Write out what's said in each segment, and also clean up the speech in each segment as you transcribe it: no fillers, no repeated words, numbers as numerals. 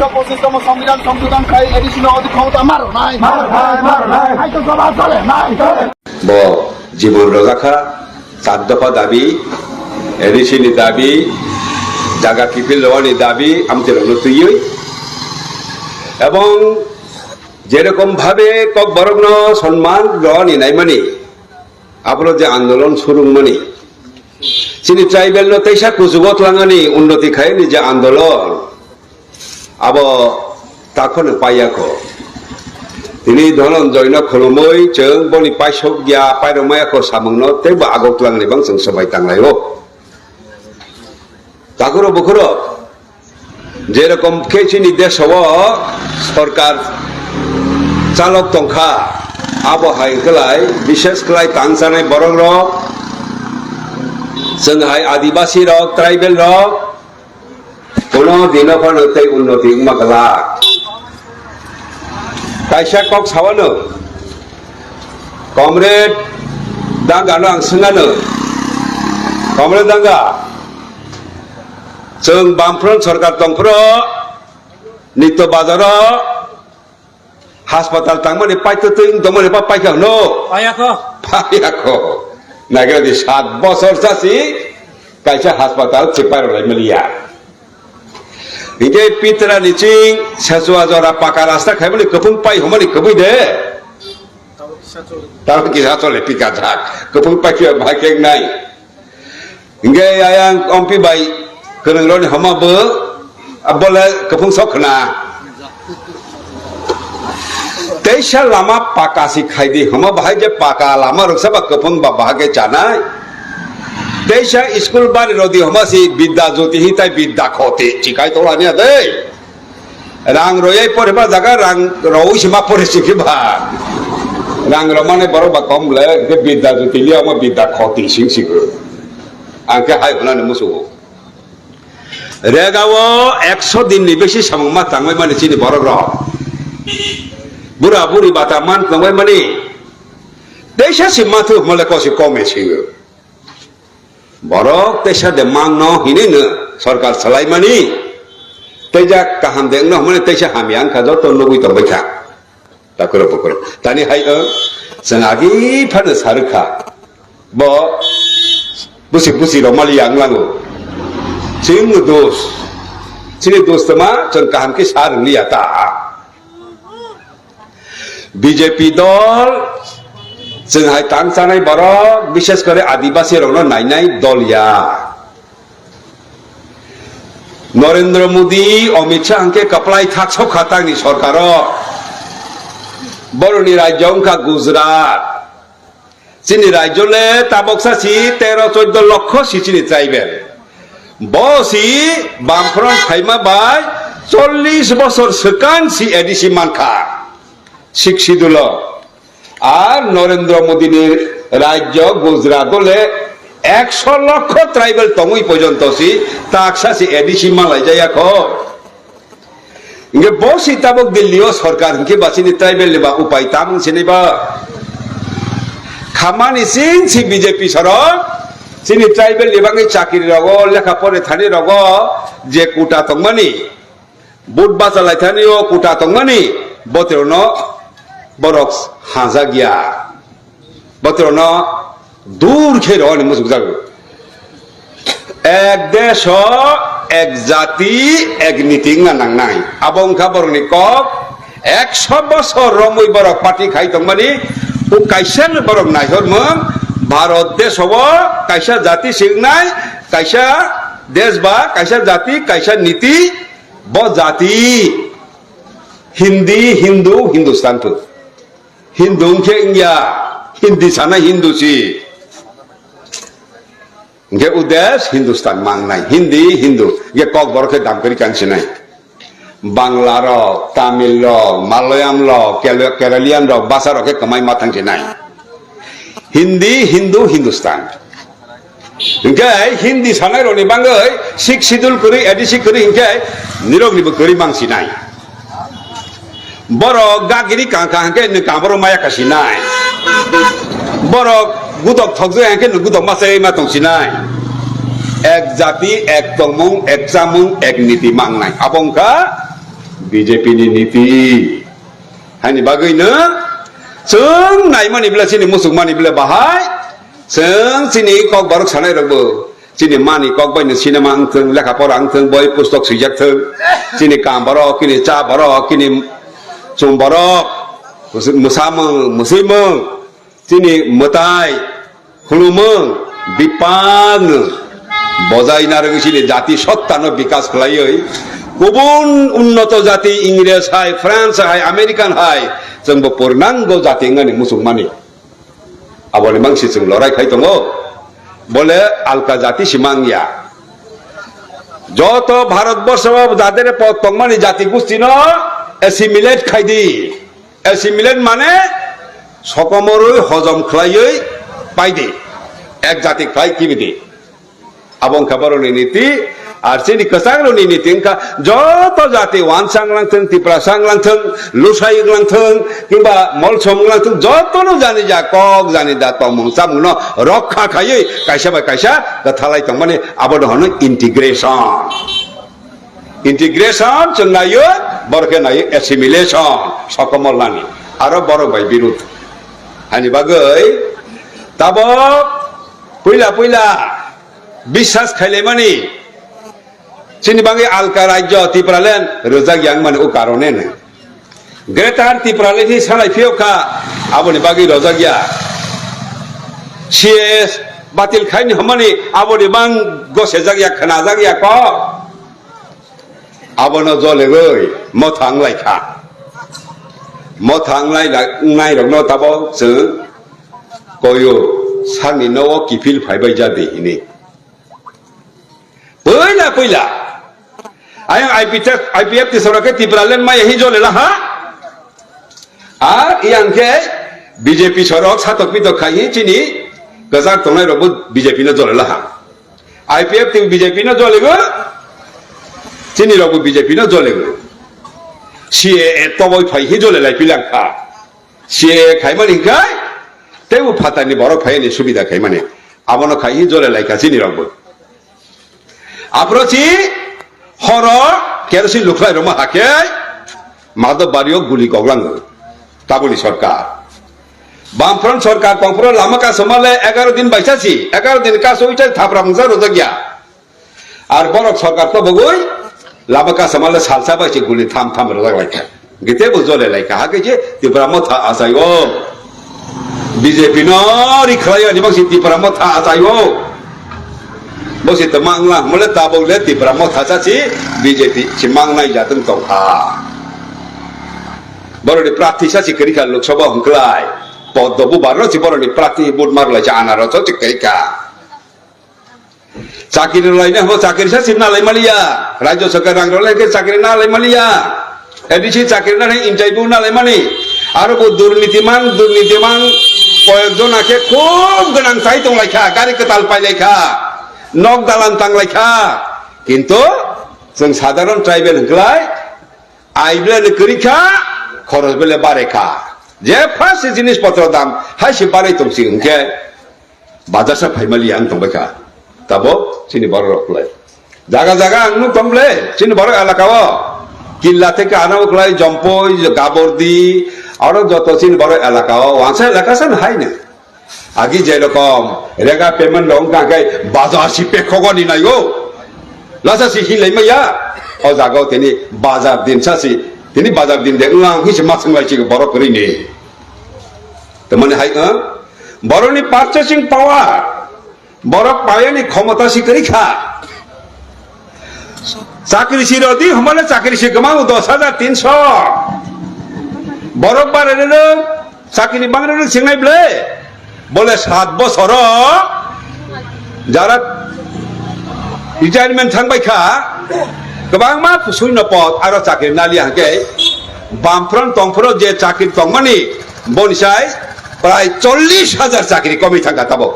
125তম সংবিধান সংশোধন খাই এডিশনাল অধিক ক্ষমতা মারো নাই জীবন রক্ষা 4 দফা দাবি এডিশনनि দাবি জায়গা কিপিল লওয়ানি দাবি আমাদের তুই এবং যেরকম ভাবে কক বরগ্ন সম্মান লওয়ানি নাই মানে আপনার যে আন্দোলন শুরু মানে চিনি ট্রাইবেল তেইসা কুজুগত লাঙানি উন্নতি খায়নি যে আন্দোলন আব তখন পাইয়াখ তিনি ধনঞ্জয় খুলুमै जों बनि पाइसगिया पाइरमायाखौ सामंनो तेबो आगोख्लांनि बां जों सबाय तांलायो तागुरो बुखुरो जेरकम केचिनि देशव सरकार चालक तंखा आबहाय खलाय विशेष खलाय तांसानाय बरंग रक जोंहाय आदिवासी रक ट्राइबेल रक कोनो दिनफोर तै उन्नति माखला कायसा कक सावानो कमरेड दांगानो आं सोंगानो कमरेड दांगा जों बामफ्रोम सरकार दंफ्रो नित्य बाजार हास्पाताल तांमाने पाइतो तुं दमने पा पाइखानो पाइयाखो नागेदि 7 बছর जासि कायसा हास्पाताल चिपारलाय मलिया इगे पितरा निचिं साजुआ जरा पाका रास्ता खायमनि कपुं पाइ हमनि कबुइ दे तार किसा चले पिका झाक कपुं पाइखिया भाकेक नाय इगे आयां अम्पि बाय गोनोंलनि हमाबो अबले कपुं सखना तेइसा लामा पाका सि खायदि हमा बाहाय जे पाका लामा रखसाबा कपुं बा भागे जानाय तेइसा स्कूल बारि रदि हमासि विद्या ज्योति हिताय विद्या खोते चिकाय तोलानिया दे रांग रोयै परेबा जागा रांग रौसिमा परेसिखिबा रांग रमाने बरोबा कमले के विद्या ज्योति लिया मा विद्या खोते सिंसिगो आंके हाय होनाने मुसु रेगावो 100 दिन नि बेसि सामंमा तांबाय माने चिनि बरग बुरा बुरि बाता मान तांबाय माने तेइसा सिमाथु मलेकोसि कमेसिगो borok tesa de mangno hinene सरकार सलायमानि तैजा kaham dengno हमने तैसा हामियां खाजो तो लुगै तो बैखा ताकरो बकरो तानि हाय जों आगि फानो सारखा ब बुसि बुसि रमालि आंलाङो जों दोस सिनि दोस्तमा जों kaham के सार लिया ता बीजेपी दल जोंहाय तांसानाय बरक विशेष करे आदिवासी रौनो नायनाय दलिया नरेंद्र मोदी अमित शाह के कपड़ाई थाक्सो खातांनि सरकार बरनि राज्य अंका गुजरात चिनि राज्यले ताबकसासि 13-14 लक्ष सिचिनि ट्राइबेल बसि बामफ्रन फाइमा बाय 40 বছর सकानसि एडिसि मानखा शिक्षिदुल আর নরেন্দ্র মোদীর রাজ্য গুজরাট বলে 100 লক্ষ ট্রাইবেল তমই পর্যন্ত সি তাকসাসি এডিসি মালাই যায়াখো ইগে বসি তাবক দিল্লিও সরকার কি বাসিনি ট্রাইবেল লিবা উপায় তাম সিনিবা খামানি সিনসি বিজেপি সরকার সিনি ট্রাইবেল লিবাঙ্গি চাকরি রগ লেখা পড়ে থানি রগ যে কুটা তংমানি বুট বাজালাই থানিও কুটা তংমানি বতেরনো बरक हाजा गया बतरनो दूर खेरो नि मुसुक जागो एक देश एक जाति एक नीति नांनाय आबंखा बरनि कक 100 বছর रमै बरक पार्टी खाइ तंमानि उ कायसा बरक नायहरमोन भारत देशव कायसा जाति सिंनाय कायसा देश बा कायसा जाति कायसा नीति ब जाति हिंदी हिंदू हिंदुस्तान तो हिंदू के इंडिया हिंदी साना हिंदू सी ये उद्देश्य हिंदुस्तान मांगना हिंदी हिंदू ये कक बरक दाम करी कांसी नहीं बांग्ला रो तमिल रो मलयालम रो केरलियन रो भाषा रो के कमाई माथां से नहीं हिंदी हिंदू हिंदुस्तान इनके हिंदी साना रो नि बांगै 6 शिड्यूल करी एडिसी करी इनके निरोग निबो करी मांगसी नहीं borok gagiri kangkang ke ne kamaro maya kasinai borok গুদক থকজে একে গুদক মাসে মা তংসিনাই এক জাতি এক তংমুং এক জামুং এক নীতি মাংনাই আবংকা বিজেপি ni নীতি হানি বাগৈনো जों नायमानि बिला सिनि मुसुकमानि बिला बाहाय जों सिनि कक बारक सानाय रबो सिनि मानि कक बायनो सिनेमा आंथों लेखा फरा आंथों बय पुस्तक सुइजाकथों सिनि काम बारक किनि चा बारक किनि जुम बारक मोसामों मुसैमों सिनि मोताय खुलुमों बिपानो बजायना रोगो सिनि जाति सत्तानो विकास खालायै गुबुन उन्नत जाति इंग्रेज हाय फ्रांस हाय आमेरिकान हाय जोंबो पूर्णांग जाति होननानै मुसलमाननि आबोले मानसि जों लरायखाय दङ বলে আলকা জাতি সিমাংয়া যত ভারতবর্ষ যাদের তংমানি জাতি গোষ্ঠী ন এসিমিলেট খাইদি এসিমিলেট মানে সকমরই হজম খাইयै পাইদি এক জাতি খাই কিবিদি আবং খাবারনি নীতি আর সিনি কসাংরনি নীতি ইনকা যত জাতি ওয়ান সাংলাংথों ত্রিপুরা সাংলাংथों লুসাই গ্লাংथों কিংবা মলসম গ্লাংथों যতনো জানি যা কক জানি দা তমং সামুন রক্ষা খাইयै কাইসা বাই কাইসা কথালাই তং মানে আবদ হনো ইন্টিগ্রেশন ইন্টিগ্রেশন চনাयो বরকে নাयो এসিমিলেশন সকমলানি আরো বড় বাই বিরোধ হানি বাগৈ তাব পয়লা পয়লা বিশ্বাস খাইলে মানে सिनि बांगे आलका राज्य तिप्रालेन रोजा ग्यांग माने ओ कारणे ने ग्रेटार तिप्राले थि सालाय फियोखा आबोनि बागे रोजा ग्या सीएस बातिल खाइनि हमनि आबोनि बां गसे जाग्या खना जाग्या क आबोनो जलेगै मथांलायखा मथांलाय नाय रगनो ताबो जों कयो सानि न'आव किफिल फायबाय जादे हिनि पयला पयला आयं आईपीएफ तिसरके तिप्रालेन मा यही जोले लहा आर यांके बीजेपी सरक सातक पितक खाइ चिनि गजाक तंनाय रबो बीजेपी न जोले लहा आईपीएफ ति बीजेपी न जोलेगो चिनि रबो बीजेपी न जोलेगो सीए तबय फाइ हि जोले लाई पिलांखा सीए खाइमानि खाय तेउ फातानि बरक फाइनि सुबिदा खाइमानि आबनो खाइ हि जोले लाइका चिनि रबो आप्रची हर केरोसिन लुख्लाय रमा हाके माधव बारियो गुली गगलाङो काबुली सरकार बामफ्रन सरकार पंफ्रो लामा का समाले 11 दिन बाइसासी 11 दिन का सोइचा थापरा मुजा रोजगिया आर बरक सरकार तो बगोय लामा का समाले सालसा बाइसे गुली थाम थाम रोजलायखा गिते बुजले लायखा हाके जे तिब्रा मथा आसायो बीजेपी न रिख्लायो नि बांसि तिब्रा मथा आसायो बसे त मांगला मले ताबौले तिब्रा मथासाची बीजेपी छि मांगनाय जातों तौखा बरनि प्रार्थी साची करिखा लोकसभा हंखलाय पदबु बारनो छि बरनि प्रार्थी बुट मारलाय आनारस छि करिखा चाकरी लायने हो चाकरी साची नालाय मालिया राज्य सरकार रांगरलाय के चाकरी नालाय मालिया एदिसि चाकरी नालाय इन्टारभिउ नालाय मानि आरो दुर्नीतिमान कयेकजन आखे खूब गोनां थाय दंलायखा गारि कताल पाइलायखा नक दालान तांलायखा किन्तु जों साधारण ट्राइबेल हंखलाय आइब्ले करिखा खरच बेले बारेखा जे फार्स्ट जिनिस पत्र दाम हाइसे बाराय दंसि हंखे बाजारसा फाइमालिया आं तंबायखा ताबो सिनि बर रखलाय जागा जागा आंनु तंबले सिनि बर एलाकाओ किल्ला থেকে আনাওखलाय जम्पय गाबरदी आरो जत सिनि बर एलाकाओ वांसा एलाकासन हायनो आगे जेरकम रेगा पेमेंट लं काके बाजार सि पेखगनि नायो लासा सि हिलै मैया ओ जागाव तेनि बाजार दिन सासि तेनि बाजार दिन देखलां हिस मासंलाय सि बर करिनि त माने हाय बरनि पार्चेसिंग पावर बर पायनि क्षमता सि करिखा चाकरी सिरदी हमले चाकरी सि गमाउ 10300 बर बारेनो चाकरी बांग्रेनो सिंनायब्ले बोले 7 बছर जारा रिटायरमेंट थांबायखा गोबां मा शून्य पद आरो चाकरि नालिया हाके बामफ्रन तंफ्रो जे चाकरि तंमानि बनिसाय प्राय 40,000 चाकरि कमी थांगा ताबो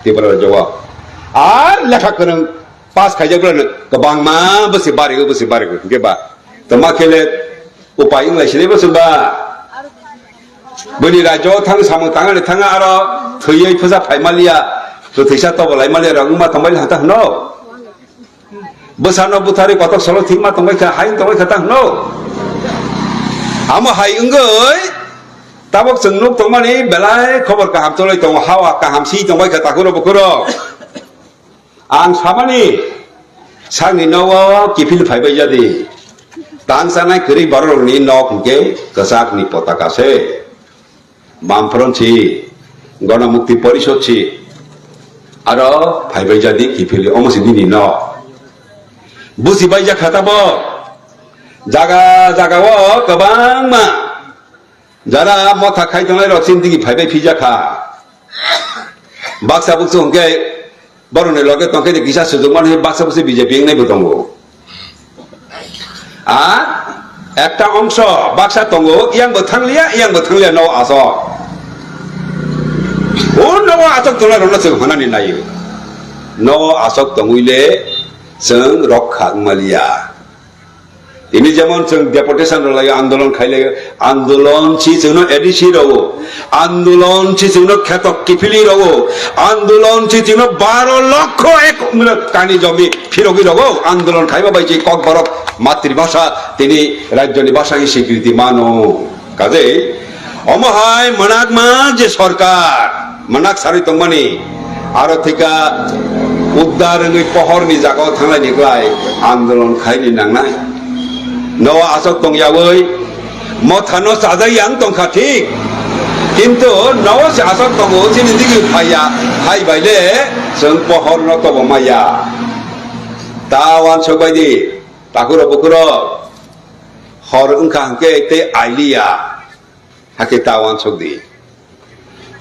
तिब्रा जवा आर लेखा गोरों पास खायजाब्लानो गोबां मा बोसि बारिगो गेबा त मा खेले उपाय इंलायसिले बोसोबा बनि राज्य थां सामो थांगानि थांगा आरो थुयै फुजा फाइमालिया तो थैसा तबलाय मालिया रंगमा तंबाय हाता हनो बोसानो बुथारि कतक सल थिमा तंबाय खा हाय तंबाय खाता हनो आमो हाय अंगै ताबक जोंनुक तंमानि बेलाय खबर काहाम तलै तंग हावा काहाम सि तंबाय खा ताकुरो बकुरो आं सामानि सांनि नवा किफिल फाइबाय जादि तां सानाय करि बारनि नक के कसाकनि पताकासे बामफ्रन्थि गणमुक्ति परिषद छि आरो फाइबाय जादि किफिल अमसि दिनि न बुजिबाय जा खाताबो जागा जागाव गोबां मा जारा मथा खायदोंलाय रसिन दिगि फाइबाय फिजाखा बाक्सा बुक्सु हंके बरने लगे तंके दे किसा सुजुगमान हे बाक्सा बुक्सु बीजेपी नै बतंगो आ একটা অংশ বাক্সা তঙ্গ ইয়াংबो थांलिया न आसो न आसक तंला रनो जों हनानि नायो न आसक तंगुइले जों रक्षा मालिया ini যেমন जों डेपुटेशन लायो आंदोलन खाइले आंदोलन छि जोंनो एडिसि रहो आंदोलन छि जोंनो खेतक किफिलि रहो आंदोलन छि जोंनो 12 লক্ষ এক কানি জমি ফিরগি রहो आंदोलन खाइबा बायजि কক বরক মাতৃভাষা তিনি রাজ্যনি ভাষাকে স্বীকৃতি মানো কাজে অমহায় মনাগমা যে সরকার মনাক সারি তংমানি আরো থেকে উদ্ধার নই পহরনি জায়গায় থাংলাই নিগলাই আন্দোলন খাইনি নাংনাই नवा आसक तंगयावै मथानो साजायां तंखा ठीक किंतु नवा से आसक तंगो जिनि दिगि फाया हाय बायले जों पहर न तब माया तावान सबायदि ताकुरो बकुरो हर ओंखा हंके ते आइलिया हाके तावान सकदि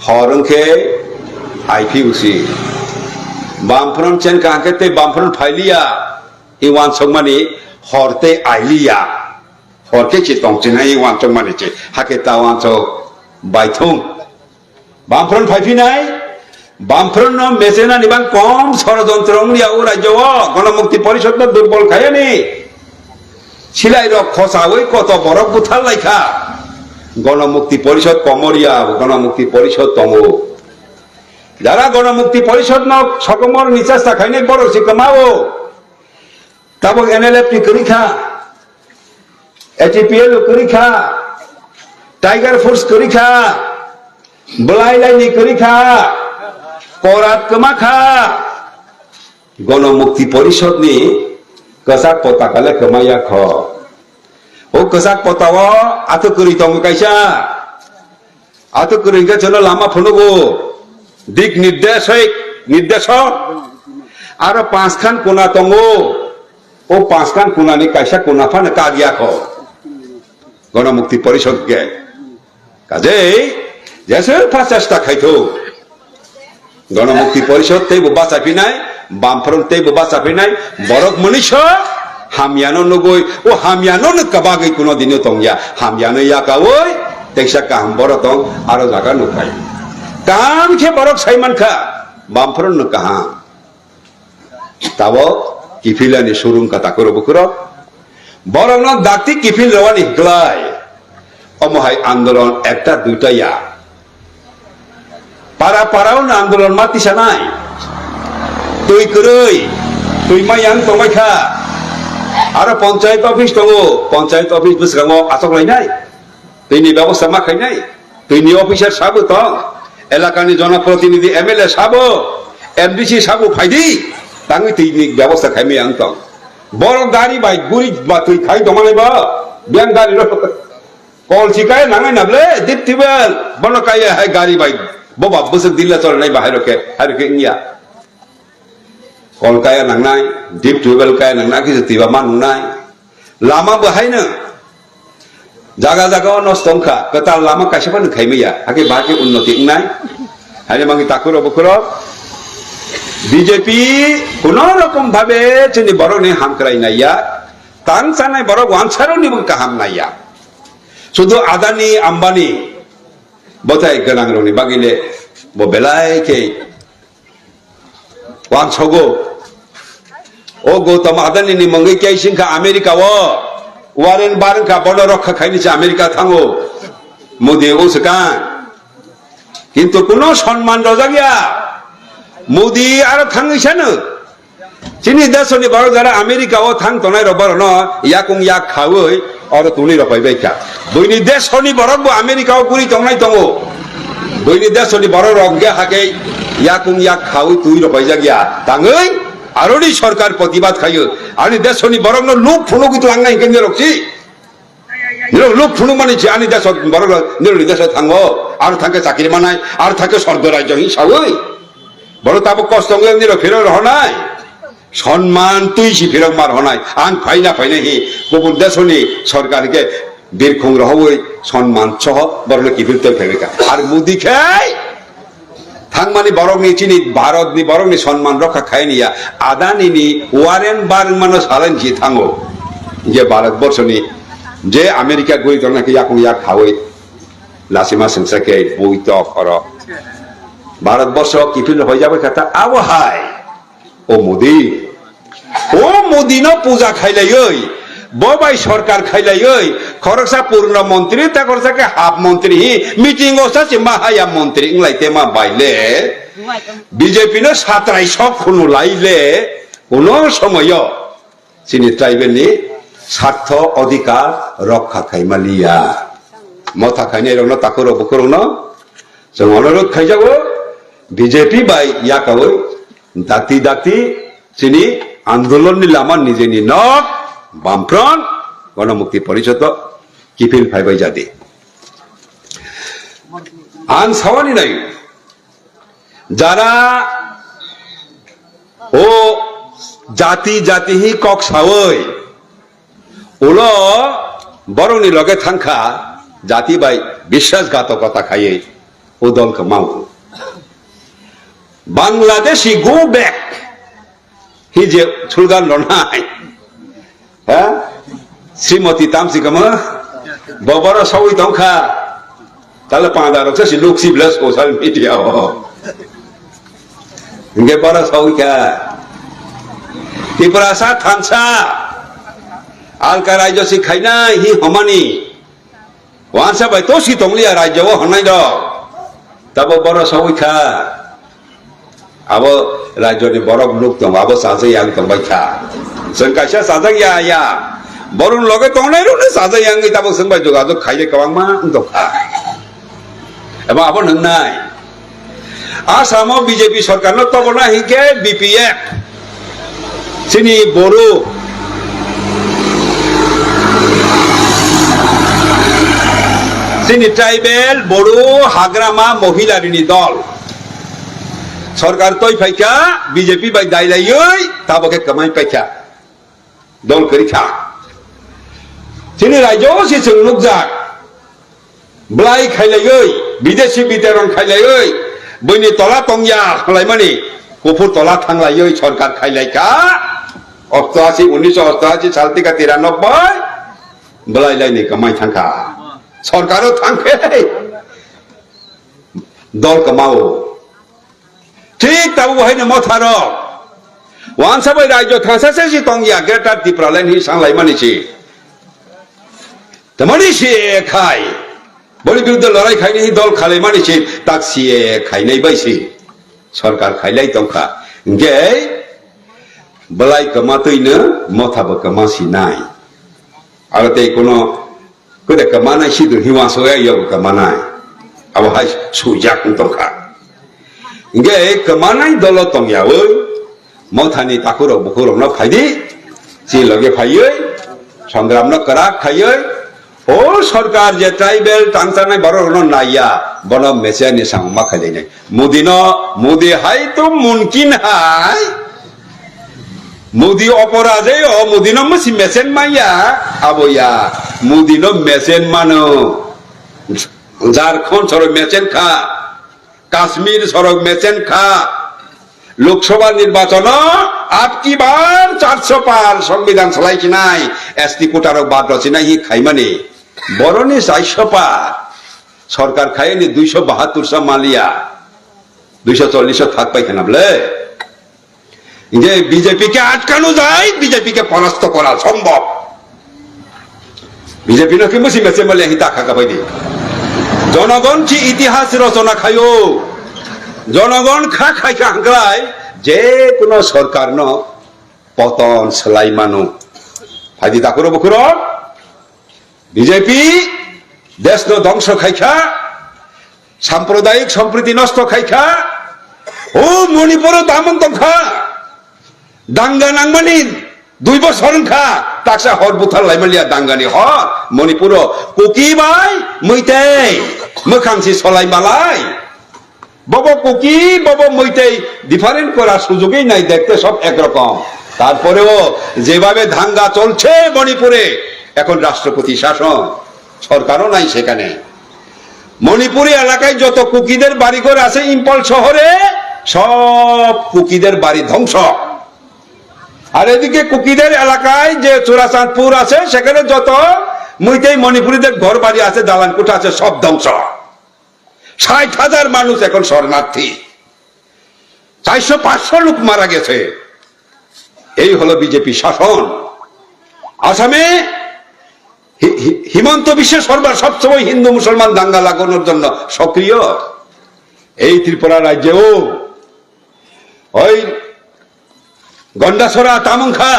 हर ओंखे आइफि उसी बामफ्रन चेन का हंके ते बामफ्रन फाइलिया इवान सकमानि हरते आइलिया हरके चितंग चिनाय वांचो मानिचे हाके तावांचो बायथुं बामफ्रन फाइफिनाय बामफ्रन न मेसेना निबां कम षड़यंत्रं लियाव राज्यव गणमुक्ति परिषद न दुर्बल खायानि सिलाय र खसावै कत बरक बुथाल लायखा गणमुक्ति परिषद कमरिया गणमुक्ति परिषद तंगो যারা গণমুক্তি পরিষদ ন সকমর নিচাস্তা খাইনে বড় শিকমাও तब एनएलएफ की करीखा एटीपीएल करीखा टाइगर फोर्स करीखा बलाई लाइनी करीखा कोरात कमाखा गणमुक्ति परिषद नि कसाक पताकाले कमाया ख ओ कसाक पताव आतो करी तंग काइसा आतो करीगा चलो लामा फनगो दिक निर्देशक आरो पांच खान कोना तंगो ओ पांच खान कुनानि काइसा कुनाफान कागिया खो गणमुक्ति परिषद के काजे जैसे फासेस्टा खाइथो गणमुक्ति परिषद ते बबा साफिनाय बामफ्रन ते बबा साफिनाय बरक मनिषो हामियानो नगय ओ हामियानो न कबागै कुनो दिनो तंगिया हामियानो याकावै तेसा काम बरक दं आरो जागा नुखाय काम के बरक साइमान खा बामफ्रन न कहा ताबो किफिलानि सुरुं कथा करो बकुरो बरंग दाक्ति किफिल रवानि ग्लाय अमहाय आंदोलन एकटा दुइटाया पारा पाराव आंदोलन मातिसा नाय तुई करई तुई मायां तंबायखा आरो पंचायत ऑफिस दङो पंचायत ऑफिस बसगाङाव आसक लायनाय तुइनि व्यवस्था मा खायनाय तुइनि अफिसार साबो दं एलाकानि जनप्रतिनिधि एमएलए साबो एमडीसी साबो फायदि तांगि तुइनि व्यवस्था खायमे आं दं बर गाड़ी बाइक गुरि बा तुइ खाय दमाने बा बियां गाड़ी र कल सिकाय नाङै नाबले दिपतिबेल बन काय है गाड़ी बाइक बबा बसक दिल्ला चलनाय बाहायरके हारके इंया कल काय नांनाय दिपतिबेल काय नांना कि तिबा मानुनाय लामा बहायनो जागा जागा नस्तंखा कता लामा कायसेबा खायमेया हाके बाके उन्नति इंनाय हाने मांगि ताकुरो बकुरो बीजेपी कोनो रकम भावे जोंनि बर'नि हामख्रायनाया तां जानाय बर' वानसारनिबो गाहाम नाया शुधु आदानि आम्बानि बथाय गोनां रंनि बागिले बबेलायके वानसगो ओ गौतम आदानि मंगै कैसिंखा अमेरिका वो वारेन बारंखा बड़ रक्षा खायनिसो अमेरिका थांगो मोदी ओसकान কিন্তু কোনো সম্মান রজা গিয়া মোদি আর থাঙিসানো চিনি দেশনি বড় যারা আমেরিকাও থাংতনাই রবার ন ইয়াকুং ইয়াক খাওই আর তুলি রপাই বাইকা বইনি দেশনি বড় আমেরিকাও পুরি তংনাই তঙ্গ বইনি দেশনি বড় রগে হাকে ইয়াকুং ইয়াক খাওই তুই রপাই যা গিয়া তাঙই আরনি সরকার প্রতিবাদ খাইও আনি দেশনি বড় লোক ফুলো কিন্তু লাংনাই কেন রকছি লোক ফুলো মানিছে আনি দেশ বড় নিরনি দেশ থাঙ্গো আর থাকে চাকরি মানায় আর থাকে স্বর্গ রাজ্য হিসাবই বড় তাব কষ্ট নির ফেরো রহ নাই সম্মান তুই সি ফেরক মার হনাই আন ফাইনা হি গুবুন দেশনি সরকারকে বীরখং রহবই সম্মান সহ বড় কি ফিরতে ফেরকা আর মোদি খাই থাংমানি বরংনি চিনি ভারত নি বরংনি সম্মান রক্ষা খাই নিয়া আদানি নি ওয়ারেন বার্গমানো সালেনছি থাঙ্গো যে ভারতবর্ষ নি যে আমেরিকা গই নাকি ইয়াকুং ইয়াক খাওই লাসিমা সেন্সাকে বইত কর ভারতবর্ষ কি ফিল হয়ে যাবে কথা আবহায় ও মোদি ন পূজা খাইলাই ওই ববাই সরকার খাইলাই ওই খরচা পূর্ণ মন্ত্রী তা খরচাকে হাফ মন্ত্রী মিটিং ওসাছে মাহায়া মন্ত্রী ইংলাইতে মা বাইলে বিজেপি ন সাতরাই সব খুনু লাইলে কোন সময় চিনি ট্রাইবেলনি স্বার্থ অধিকার রক্ষা খাইমালিয়া মথা খাইনাই রং তাকে রবকর जों अनुरोध खाइजागो বিজেপি বাই ইয়াকাবো দাতি দাতি চিনি আন্দোলননি লামা নিজেনি নক বামফ্রন্ট গণমুক্তি পরিষদ কিফিল ফাইবাই যাদি আন সাওয়ানি নাই যারা ও জাতি জাতি হি কক সাওই ওলো বরংনি লগে থাংখা জাতি বাই বিশ্বাসঘাতকতা খাইয়ে ও দলকে মাও বাংলাদেশি গো ব্যাক হি যে স্লোগান লনাই হ্যাঁ শ্রীমতী তামসিকামা ববর সবই দংখা তাহলে পাঁদারক সে লুকসি প্লাস সোশ্যাল মিডিয়া ইনকে বড় সবইকা ত্রিপুরাসা থানসা আলকা রাজ্য শিখাইনা হি হমানি ওয়ানসা বাই তো সিতংলিয়া রাজ্য হনাই দ তব বড় সবইকা আবো রাজ্যনি বড় লোক দং আবো সাজে yang তংবাই খা जों कायसा साजang या बरुन लगे तंगनाय रुने साजang yang ताबो जोंबाय जगाजग खाइले गोबां मा दखा एबा आबो नंनाय आसामाव बीजेपी सरकारनो तबना हिके बीपीएफ सिनि बरु सिनि ट्राइबेल बरु हाग्रामा महिलारिनि दल सरकार तय फाइका बीजेपी बाय दाइलायै ताबके कमाय फाइका दल करिखा सिनि राज्य से जों नुकजाक ब्लाइ खाइलायै विदेशी बितरण खाइलायै बैनि तला तंगिया खालायमानि गुफुर तला थांलायै सरकार खाइलायका 88 1988 साल थिका 93 ब्लाइ लाइनि कमाय थांखा सरकारो थांखे दल कमाओ ठीक तब वही मथारो वान सब राज्य थांसासे सि तंगिया ग्रेटर त्रिपुरा लाइन हि सांलाय मानिसि तमनिसि खाय बलि विरुद्ध लड़ाई खाइनि हि दल खालाय मानिसि ताकसिए खाइनाय बायसि सरकार खाइलाय तंखा गे बलाय कमातैनो मथाबो कमासि नाय आरो ते कोनो कदे कमानाय सिदु हिवासोया यो कमानाय अब हाय सुजाक तंखा गे कमानाय दल तंगियावै मथानि ताकुरो बुकुरो फाइदि सि लगे फाइयै संग्राम न करा खायै ओ सरकार जे ट्राइबेल तांसानाय बरनो नाया बन मेसेनि सांमा खाइनाय मोदी हाय तो मुमकिन हाय मोदी अपराधे ओ मोदी न मसि मेसेन माया आबोया मोदी न मेसेन मानो झारखंड सर मेसेन खा काश्मीर सड़क मेसेन खा लोकसभा निर्वाचन आपकी बार 400 पार संविधान चलाइनाय एसटी कोटार बाद रचिनाय हि खाइमानि बरनि 400 पार सरकार खायनि 272 मालिया 240 थाक पाइखानाबले जे बीजेपी के आटकानो যায় बीजेपी के परास्त करा सम्भव बीजेपी न कि मसि मेसे मालिया हि ताखा गाबायदि জনগণ কি ইতিহাস রচনা খায়ো জনগণ খাইখা হাঙ্গায় যে কোনো সরকার ন পতন সেলাই মানু ফাইদি তাকুরো বকুর বিজেপি দেশ ন ধ্বংস খাইখা সাম্প্রদায়িক সম্প্রীতি নষ্ট খাইখা ও মণিপুর দামন খা দাঙ্গা নাংমানি 2 বছর খা তাকসা হর বুথার লাইমালিয়া দাঙ্গানি হ মণিপুর কুকি বাই মৈতেই মোখাংসি সলাই মালাই বব কুকি বব মৈতেই ডিফারেন্ট করার সুযোগই নাই দেখতে সব একরকম তারপরেও যেভাবে দাঙ্গা চলছে মণিপুরে এখন রাষ্ট্রপতি শাসন সরকারও নাই সেখানে মণিপুরি এলাকায় যত কুকিদের বাড়িঘর আছে ইম্ফল শহরে সব কুকিদের বাড়ি ধ্বংস আর এদিকে কুকিদের এলাকায় যে চোরাচাঁদপুর আছে সেখানে যত মৈতেই মণিপুরীদের ঘর বাড়ি আছে দালান কোঠা আছে সব ধ্বংস 60,000 মানুষ এখন শরণার্থী 400-500 লোক মারা গেছে এই হলো বিজেপি শাসন আসামে হিমন্ত বিশ্ব শর্মা সবসময় হিন্দু মুসলমান দাঙ্গা লাগানোর জন্য সক্রিয় এই ত্রিপুরা রাজ্যেও ওই গন্ডাছড়া তামুংখা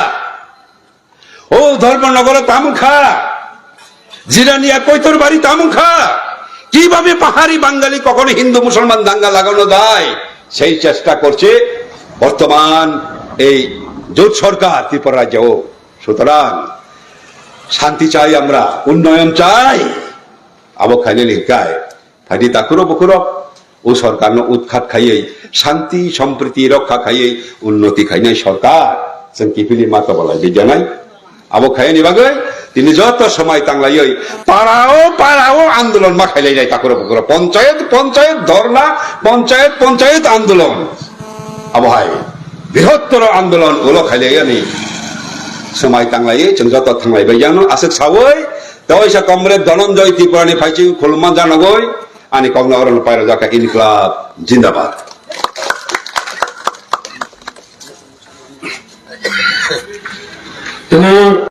ও ধর্মনগর তামুংখা জিরানিয়া কৈতর বাড়ি তামুংখা কিভাবে পাহাড়ি বাঙালি কখনো হিন্দু মুসলমান দাঙ্গা লাগানো যায় সেই চেষ্টা করছে বর্তমান এই জোট সরকার ত্রিপুরা রাজ্যেও সুতরাং শান্তি চাই আমরা উন্নয়ন চাই আবো খাইলে লিখায় ফাইদি তাকুরো বকুরো ও সরকার উৎখাত খাইয়ে শান্তি সম্প্রীতি রক্ষা খাইয়ে উন্নতি খাইনাই সরকার जों किफिलि माता बलाय बिजानाय आबो खायनि बागै তিনি যত সময় তাংলাই পাড়াও আন্দোলন মা খাইলাই যায় তাকুরো বকুরো পঞ্চায়েত ধর্না পঞ্চায়েত আন্দোলন আবহাই বৃহত্তর আন্দোলন ওলো খাইলাই নি সময় তাংলাই जों যত थांलाय बायजानो आसक सावै तवैसा कमरेड धनंजय त्रिपुरानि फाइचिं खुलुमान जानांगौ आनि कमनावरन पायरा जाका इनक्लाब जिंदाबाद।